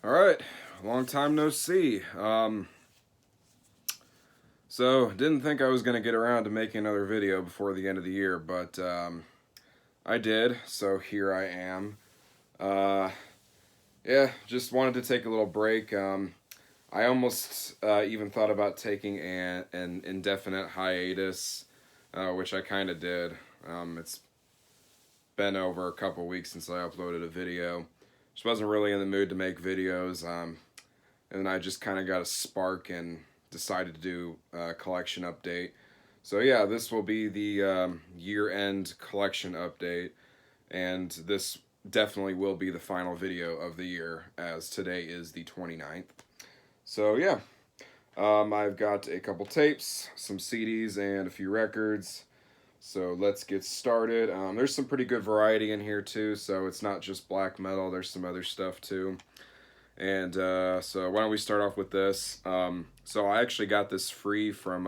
Alright, long time no see. So, didn't think I was going to get around to making another video before the end of the year, but I did, so here I am. Yeah, just wanted to take a little break. I almost even thought about taking an indefinite hiatus, which I kind of did. It's been over a couple weeks since I uploaded a video. Just wasn't really in the mood to make videos, and I just kind of got a spark and decided to do a collection update. So yeah, this will be the year-end collection update, and this definitely will be the final video of the year, as today is the 29th. So yeah, I've got a couple tapes, some CDs, and a few records. So let's get started. There's some pretty good variety in here too, so it's not just black metal, there's some other stuff too. And so why don't we start off with this. So I actually got this free from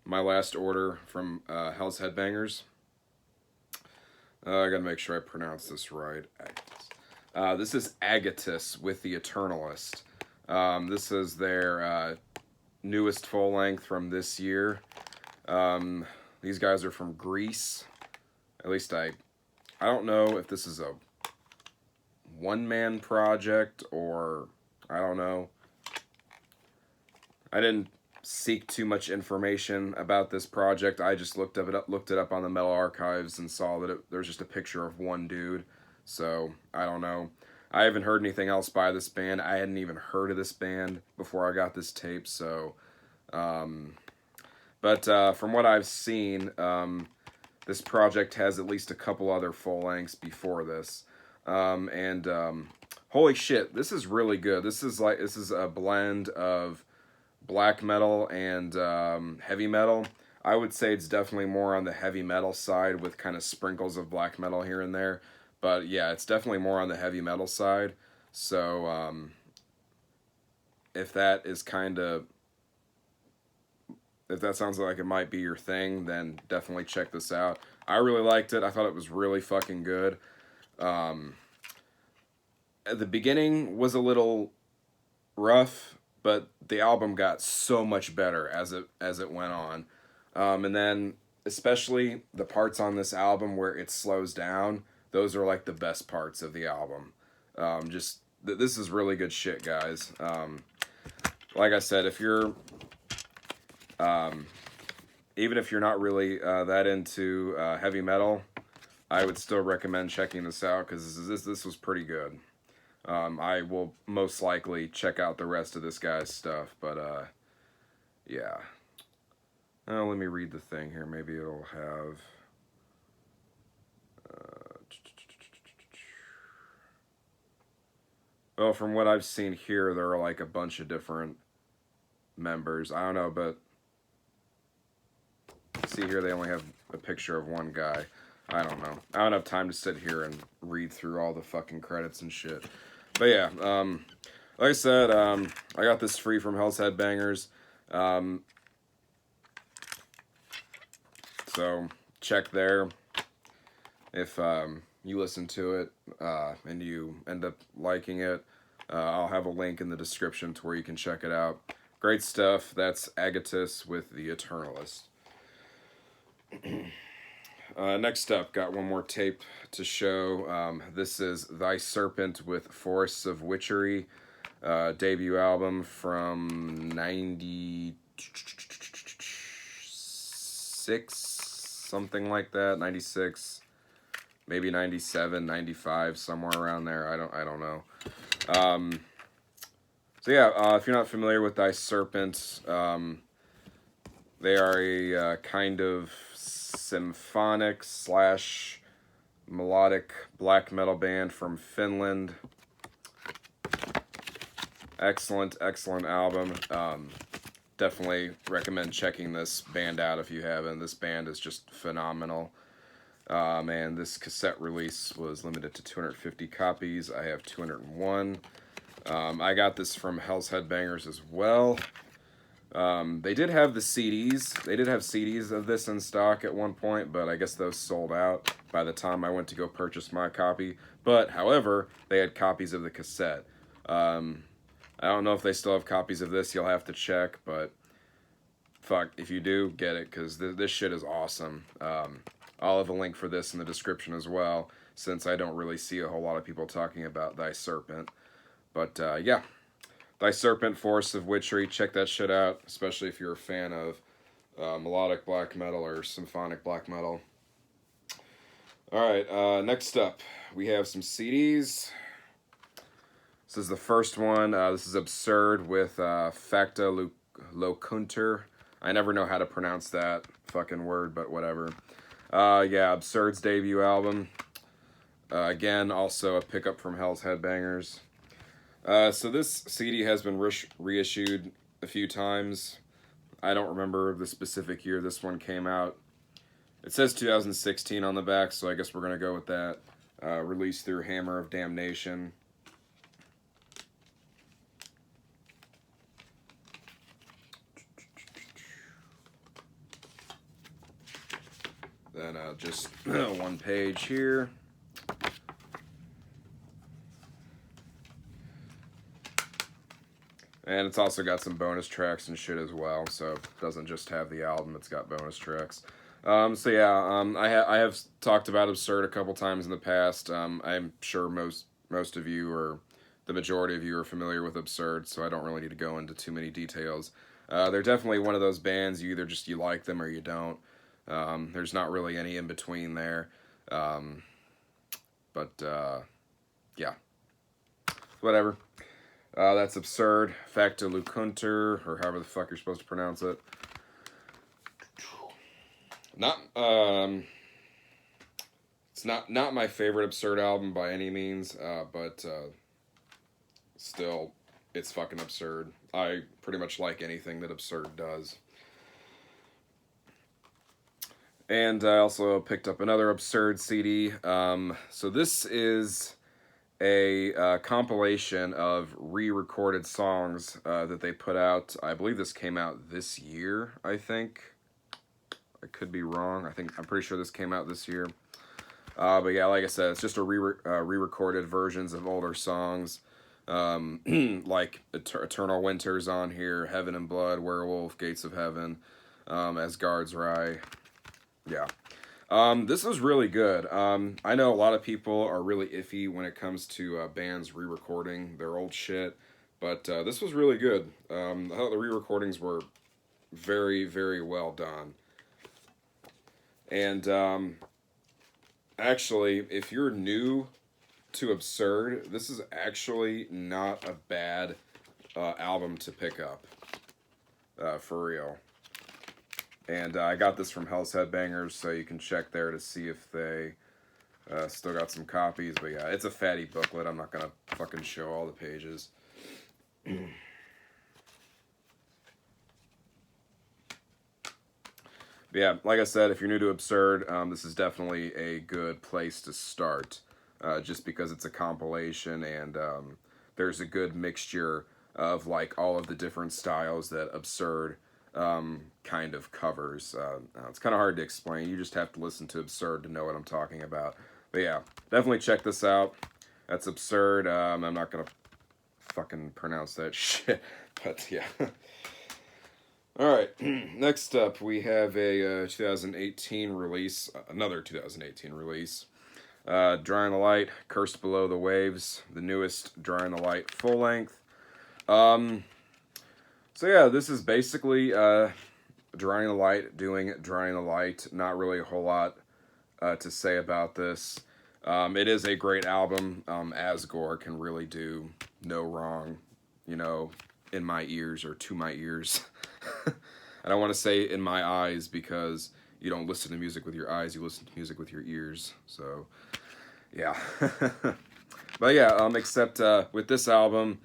my last order from Hell's Headbangers. I gotta make sure I pronounce this right. Agatus. This is Agatus with the Eternalist. This is their newest full length from this year. These guys are from Greece. At least I don't know if this is a one-man project or I don't know. I didn't seek too much information about this project. I just looked it up on the Metal Archives and saw that there's just a picture of one dude. So I don't know. I haven't heard anything else by this band. I hadn't even heard of this band before I got this tape. So, but from what I've seen, this project has at least a couple other full lengths before this. Holy shit, this is really good. This is a blend of black metal and heavy metal. I would say it's definitely more on the heavy metal side with kind of sprinkles of black metal here and there. But yeah, it's definitely more on the heavy metal side. So if that sounds like it might be your thing, then definitely check this out. I really liked it. I thought it was really fucking good. The beginning was a little rough, but the album got so much better as it went on. And then especially the parts on this album where it slows down, those are like the best parts of the album. This is really good shit, guys. Like I said, if you're even if you're not really that into heavy metal, I would still recommend checking this out because this was pretty good. I will most likely check out the rest of this guy's stuff, but yeah. Let me read the thing here. Maybe it'll have. Well, from what I've seen here, there are like a bunch of different members. I don't know, but see here they only have a picture of one guy. I don't know. I don't have time to sit here and read through all the fucking credits and shit. But yeah, like I said, I got this free from Hell's Headbangers. So check there. If you listen to it and you end up liking it, I'll have a link in the description to where you can check it out. Great stuff. That's Agatus with the Eternalist. Next up, got one more tape to show. This is Thy Serpent with Forests of Witchery, debut album from 96, something like that, 96, maybe 97, 95, somewhere around there. I don't know. So yeah, if you're not familiar with Thy Serpent, they are a kind of symphonic / melodic black metal band from Finland. Excellent album. Definitely recommend checking this band out if you haven't. This band is just phenomenal. And this cassette release was limited to 250 copies. I have 201. I got this from Hell's Headbangers as well. They did have the CDs. They did have CDs of this in stock at one point, but I guess those sold out by the time I went to go purchase my copy. But, however, they had copies of the cassette, I don't know if they still have copies of this. You'll have to check, but fuck, if you do, get it, because this shit is awesome. I'll have a link for this in the description as well, since I don't really see a whole lot of people talking about Thy Serpent. But yeah, Thy Serpent, Forest of Witchery, check that shit out, especially if you're a fan of melodic black metal or symphonic black metal. Alright, next up, we have some CDs. This is the first one. This is Absurd with Facta Locunter. I never know how to pronounce that fucking word, but whatever. Yeah, Absurd's debut album. Again, also a pickup from Hell's Headbangers. So this CD has been reissued a few times. I don't remember the specific year this one came out. It says 2016 on the back, so I guess we're going to go with that. Released through Hammer of Damnation. Then just one page here. And it's also got some bonus tracks and shit as well, so it doesn't just have the album, it's got bonus tracks. So yeah, I have talked about Absurd a couple times in the past. I'm sure most of you, or the majority of you, are familiar with Absurd, so I don't really need to go into too many details. They're definitely one of those bands, you either just you like them or you don't. There's not really any in between there. Yeah. Whatever. That's Absurd. Facta Locunter, or however the fuck you're supposed to pronounce it. It's not my favorite Absurd album by any means, but still, it's fucking Absurd. I pretty much like anything that Absurd does. And I also picked up another Absurd CD. So this is a compilation of re-recorded songs that they put out. I believe this came out this year, I think. I could be wrong. I'm pretty sure this came out this year. But yeah, like I said, it's just a re-recorded versions of older songs. Like Eternal Winter's on here, Heaven and Blood, Werewolf, Gates of Heaven, Asgard's Rye. Yeah. This was really good. I know a lot of people are really iffy when it comes to bands re-recording their old shit, but this was really good. I thought the re-recordings were very, very well done. And actually, if you're new to Absurd, this is actually not a bad album to pick up, for real. And I got this from Hell's Headbangers, so you can check there to see if they still got some copies. But yeah, it's a fatty booklet. I'm not going to fucking show all the pages. But yeah, like I said, if you're new to Absurd, this is definitely a good place to start. Just because it's a compilation and there's a good mixture of like all of the different styles that Absurd kind of covers. It's kind of hard to explain. You just have to listen to Absurd to know what I'm talking about. But yeah, definitely check this out. That's Absurd. I'm not going to fucking pronounce that shit. But yeah. Alright, next up we have a 2018 release. Another 2018 release. Drawing the Light, Cursed Below the Waves. The newest Drawing the Light full length. So yeah, this is basically Drawing the Light doing Drawing the Light. Not really a whole lot to say about this. It is a great album. Asgore can really do no wrong, you know, in my ears, or to my ears. I don't want to say in my eyes, because you don't listen to music with your eyes, you listen to music with your ears. So, yeah. But yeah, except with this album,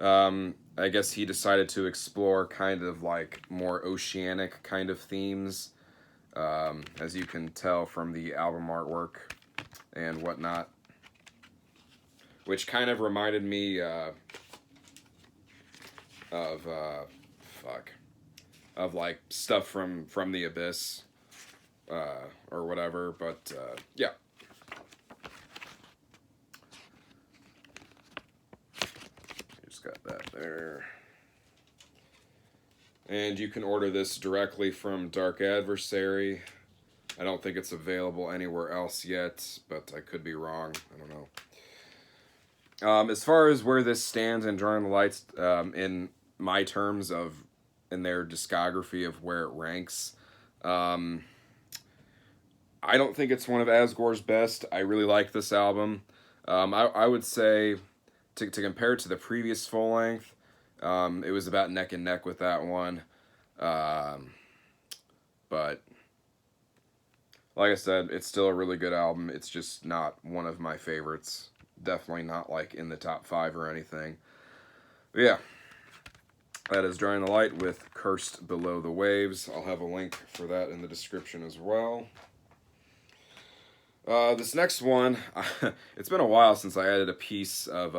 I guess he decided to explore kind of like more oceanic kind of themes, as you can tell from the album artwork and whatnot, which kind of reminded me of like stuff from the Abyss, or whatever. But yeah. just got that there. And you can order this directly from Dark Adversary. I don't think it's available anywhere else yet, but I could be wrong. I don't know. As far as where this stands in Drawing the Lights, in my terms of, in their discography of where it ranks, I don't think it's one of Asgore's best. I really like this album. I would say, to compare it to the previous full length, it was about neck and neck with that one. But like I said, it's still a really good album. It's just not one of my favorites. Definitely not like in the top 5 or anything. But yeah, that is Drawing the Light with Cursed Below the Waves. I'll have a link for that in the description as well. This next one, it's been a while since I added a piece of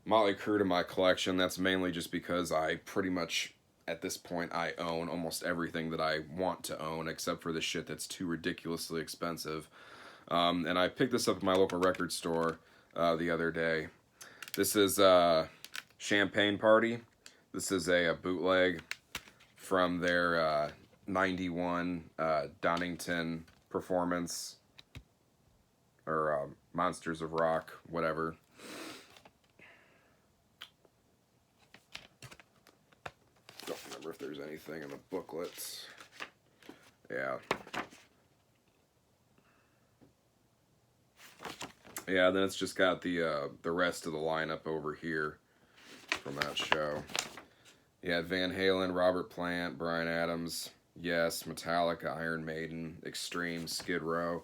Motley Crue to my collection. That's mainly just because I pretty much, at this point, I own almost everything that I want to own, except for the shit that's too ridiculously expensive. And I picked this up at my local record store the other day. This is Champagne Party. This is a bootleg from their 91 Donington performance, or Monsters of Rock, whatever. Don't remember if there's anything in the booklet. Yeah. Yeah, then it's just got the rest of the lineup over here from that show. Yeah, Van Halen, Robert Plant, Bryan Adams, Yes, Metallica, Iron Maiden, Extreme, Skid Row.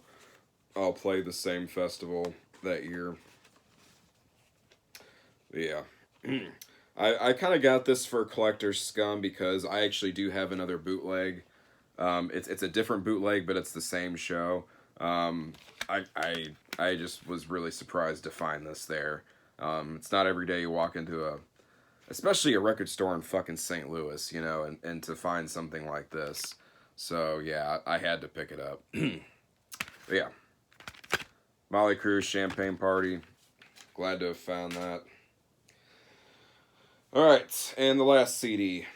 All played the same festival that year. Yeah. I kind of got this for collector's scum because I actually do have another bootleg. It's a different bootleg, but it's the same show. I just was really surprised to find this there. It's not every day you walk into especially a record store in fucking St. Louis, you know, and to find something like this. So yeah, I had to pick it up. But yeah. Motley Crue, Champagne Party. Glad to have found that. Alright, and the last CD.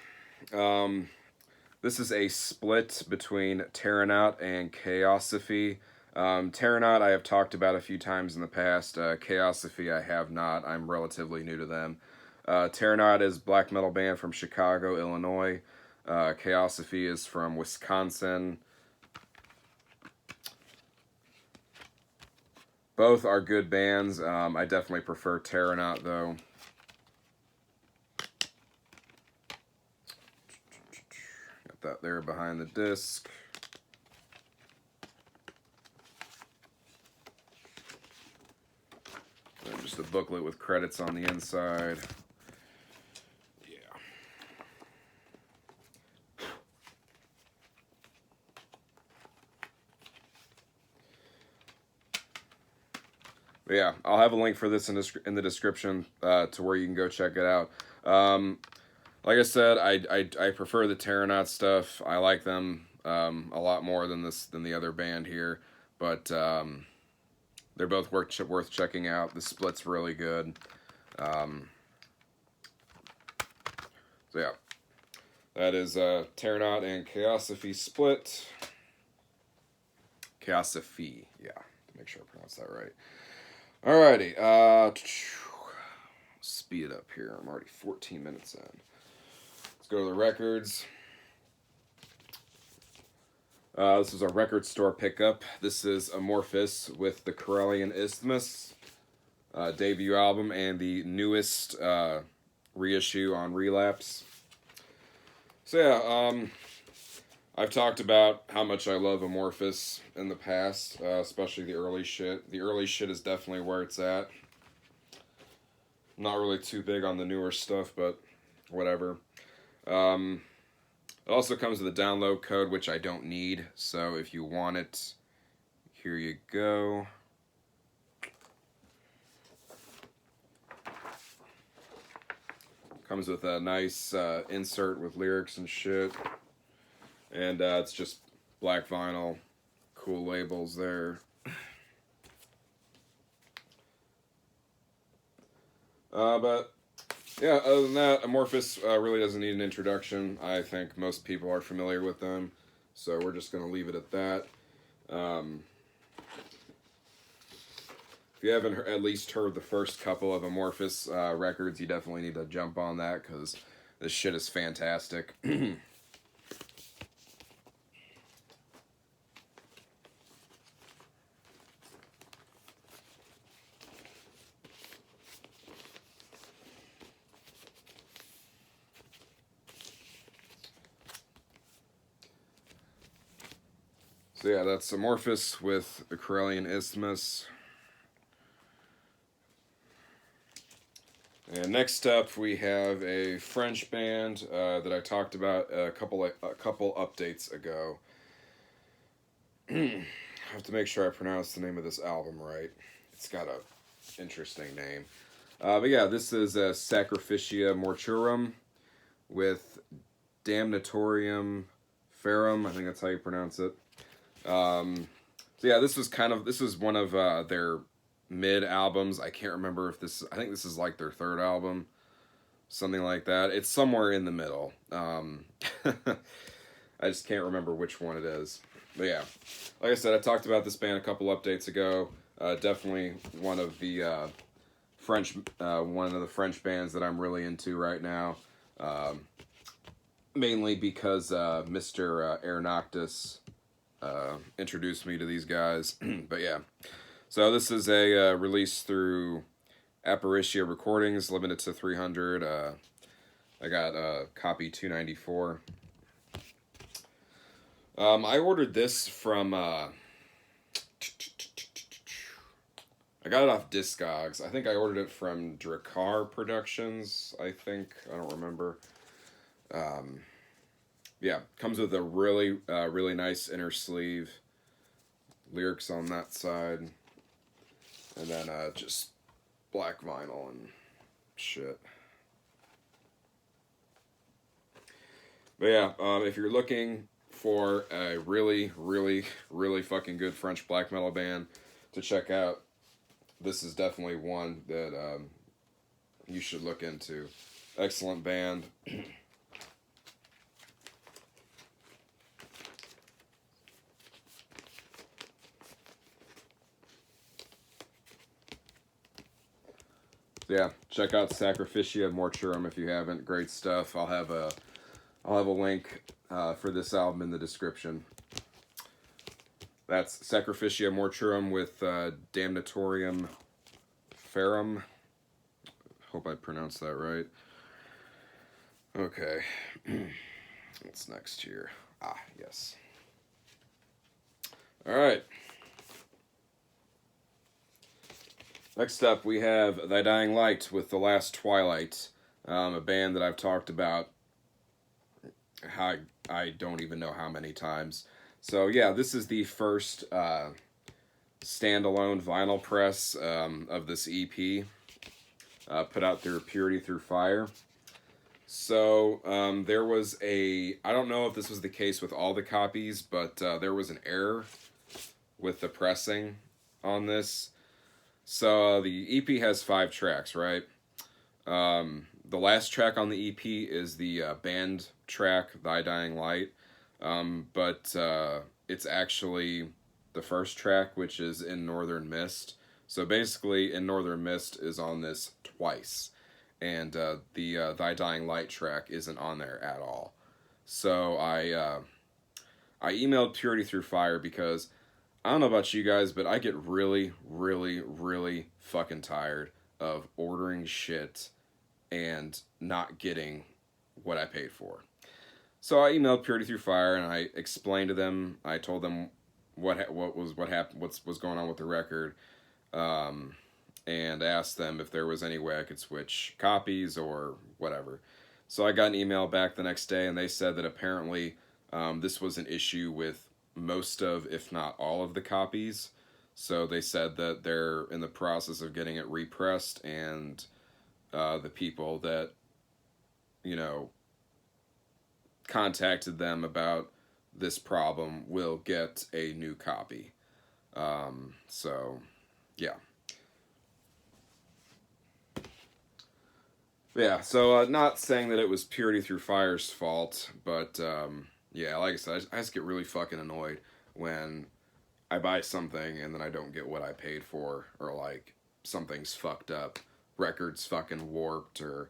This is a split between Tearanad and Chaosophy. Tearanad I have talked about a few times in the past. Chaosophy I have not. I'm relatively new to them. Tearanad is a black metal band from Chicago, Illinois. Chaosophy is from Wisconsin. Both are good bands. I definitely prefer Tearanad, though. Got that there behind the disc. And just a booklet with credits on the inside. Yeah. But yeah, I'll have a link for this in the description to where you can go check it out. Like I said, I prefer the Tearanad stuff. I like them a lot more than the other band here, but they're both worth checking out. The split's really good. So yeah, that is Tearanad and Chaosophy split. Chaosophy, yeah, to make sure I pronounce that right. Alrighty, speed it up here. I'm already 14 minutes in. Let's go to the records. This is a record store pickup. This is Amorphis with the Corellian Isthmus debut album and the newest reissue on Relapse. So yeah, I've talked about how much I love Amorphis in the past, especially the early shit. The early shit is definitely where it's at. I'm not really too big on the newer stuff, but whatever. It also comes with a download code, which I don't need, so if you want it, here you go. Comes with a nice insert with lyrics and shit. And it's just black vinyl, cool labels there. But yeah, other than that, Amorphis really doesn't need an introduction. I think most people are familiar with them, so we're just going to leave it at that. If you haven't at least heard the first couple of Amorphis records, you definitely need to jump on that, because this shit is fantastic. So yeah, that's Amorphis with the Corellian Isthmus. And next up, we have a French band that I talked about a couple updates ago. I have to make sure I pronounce the name of this album right. It's got a interesting name. But yeah, this is Sacrificia Mortuorum with Damnatorium Ferrum. I think that's how you pronounce it. So yeah, this was one of their mid albums. I can't remember if I think this is like their third album, something like that. It's somewhere in the middle. I just can't remember which one it is. But yeah, like I said, I talked about this band a couple updates ago. Definitely one of the French bands that I'm really into right now. Mainly because Mr. Agatus introduced me to these guys. But yeah, so this is a release through Apparitia Recordings, limited to 300. I got copy 294. I ordered this from I got it off Discogs. I think I ordered it from Drakkar Productions, I don't remember. Yeah, comes with a really really nice inner sleeve, lyrics on that side, and then just black vinyl and shit. But yeah, if you're looking for a really really really fucking good French black metal band to check out, this is definitely one that you should look into. Excellent band. Yeah, check out Sacrificia Mortuorum if you haven't. Great stuff. I'll have a link for this album in the description. That's Sacrificia Mortuorum with Damnatorium Ferrum. Hope I pronounced that right. Okay. What's next here? Ah, yes. All right. Next up, we have Thy Dying Light with The Last Twilight, a band that I've talked about I don't even know how many times. So yeah, this is the first standalone vinyl press of this EP, put out through Purity Through Fire. So there was I don't know if this was the case with all the copies, but there was an error with the pressing on this. So the EP has 5 tracks, right? The last track on the EP is the band track, Thy Dying Light. But it's actually the first track, which is In Northern Mist. So basically, In Northern Mist is on this twice. And the Thy Dying Light track isn't on there at all. So I emailed Purity Through Fire because I don't know about you guys, but I get really, really, really fucking tired of ordering shit and not getting what I paid for. So I emailed Purity Through Fire and I explained to them. I told them what happened, what's going on with the record, and asked them if there was any way I could switch copies or whatever. So I got an email back the next day, and they said that apparently this was an issue with most of, if not all of the copies. So they said that they're in the process of getting it repressed, and the people that, contacted them about this problem will get a new copy. So, yeah. Yeah, so not saying that it was Purity Through Fire's fault, but yeah, like I said, I just get really fucking annoyed when I buy something and then I don't get what I paid for, or like something's fucked up, record's fucking warped, or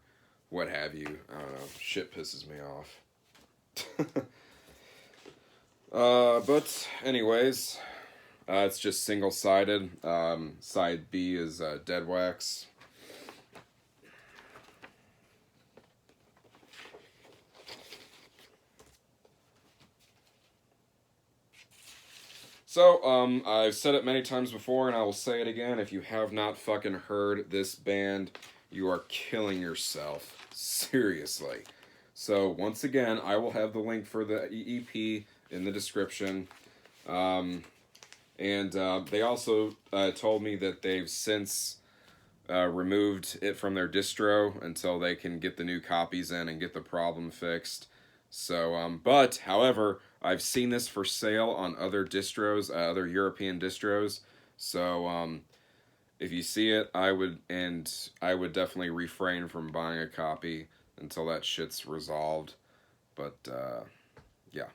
what have you. I don't know. Shit pisses me off. But anyways, it's just single sided. Side B is Dead Wax. So, I've said it many times before, and I will say it again. If you have not fucking heard this band, you are killing yourself. Seriously. So, once again, I will have the link for the EP in the description. And they also told me that they've since removed it from their distro until they can get the new copies in and get the problem fixed. So, but, however, I've seen this for sale on other distros, other European distros. So, if you see it, I would definitely refrain from buying a copy until that shit's resolved. But, yeah.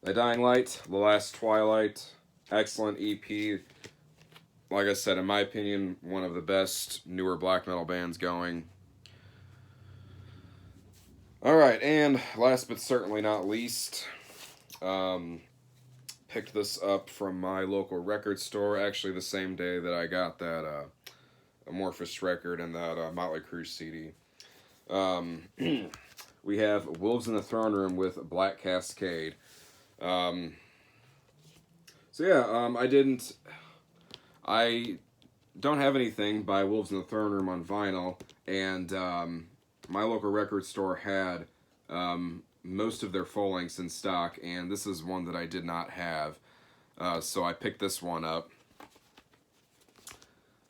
The Dying Light, The Last Twilight, excellent EP. Like I said, in my opinion, one of the best newer black metal bands going. Alright, and last but certainly not least, picked this up from my local record store, actually the same day that I got that Amorphis record and that Motley Crue CD. We have Wolves in the Throne Room with Black Cascade. So yeah, I don't have anything by Wolves in the Throne Room on vinyl, and my local record store had most of their full lengths in stock, and this is one that I did not have, so I picked this one up. I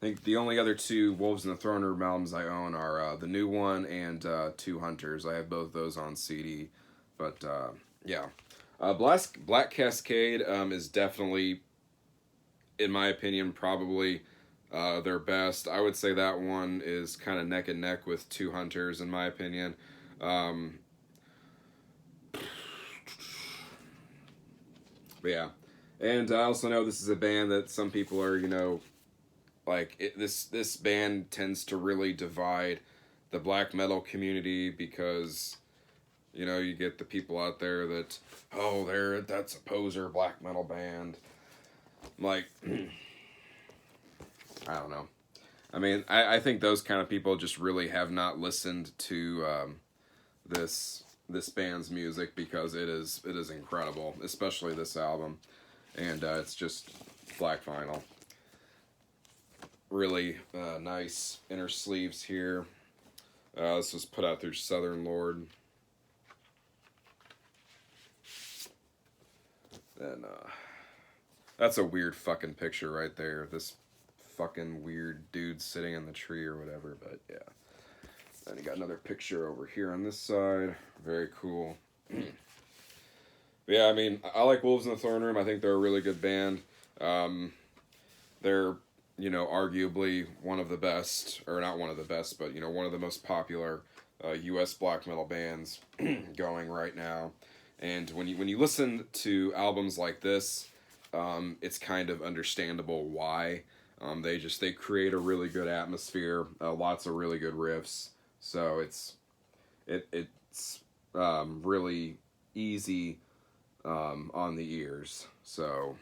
think the only other two Wolves in the Throne Room albums I own are the new one and Two Hunters. I have both those on CD, but yeah. Black Cascade is definitely, in my opinion, probably their best. I would say that one is kind of neck and neck with Two Hunters, in my opinion. But yeah. And I also know this is a band that some people are, this band tends to really divide the black metal community because, you get the people out there that, that's a poser black metal band. Like, I don't know. I mean, I think those kind of people just really have not listened to this band's music, because it is incredible, especially this album, and it's just black vinyl. Really nice inner sleeves here. This was put out through Southern Lord. And that's a weird fucking picture right there. This fucking weird dude sitting in the tree or whatever, but yeah. Then you got another picture over here on this side. Very cool. Yeah, I mean, I like Wolves in the Throne Room. I think they're a really good band. They're, arguably one of the best, or not one of the best, but, one of the most popular U.S. black metal bands going right now. And when you listen to albums like this, it's kind of understandable why. They create a really good atmosphere, lots of really good riffs. So it's really easy on the ears. So,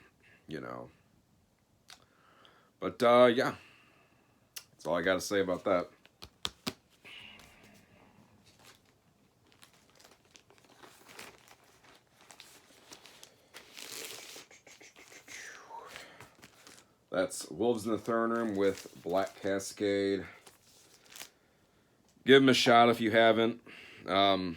But yeah, that's all I got to say about that. That's Wolves in the Throne Room with Black Cascade. Give them a shot if you haven't. In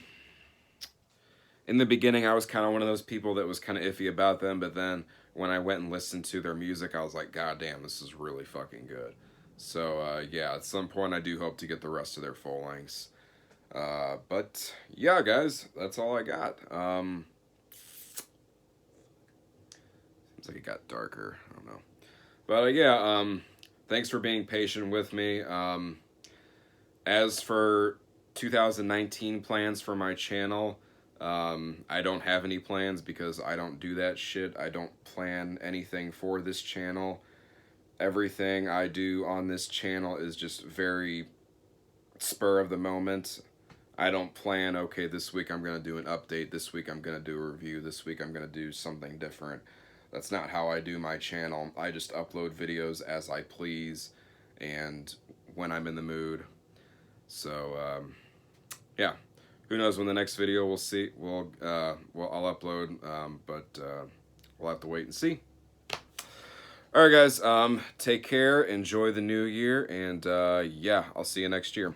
the beginning, I was kind of one of those people that was kind of iffy about them, but then when I went and listened to their music, I was like, God damn, this is really fucking good. So, yeah, at some point, I do hope to get the rest of their full lengths. But, yeah, guys, that's all I got. Seems like it got darker. I don't know. But, yeah, thanks for being patient with me. As for 2019 plans for my channel, I don't have any plans because I don't do that shit. I don't plan anything for this channel. Everything I do on this channel is just very spur of the moment. I don't plan, okay, this week I'm going to do an update, this week I'm going to do a review, this week I'm going to do something different. That's not how I do my channel. I just upload videos as I please and when I'm in the mood. So, yeah. Who knows when the next video we'll see. I'll upload, but we'll have to wait and see. Alright guys, take care, enjoy the new year, and yeah, I'll see you next year.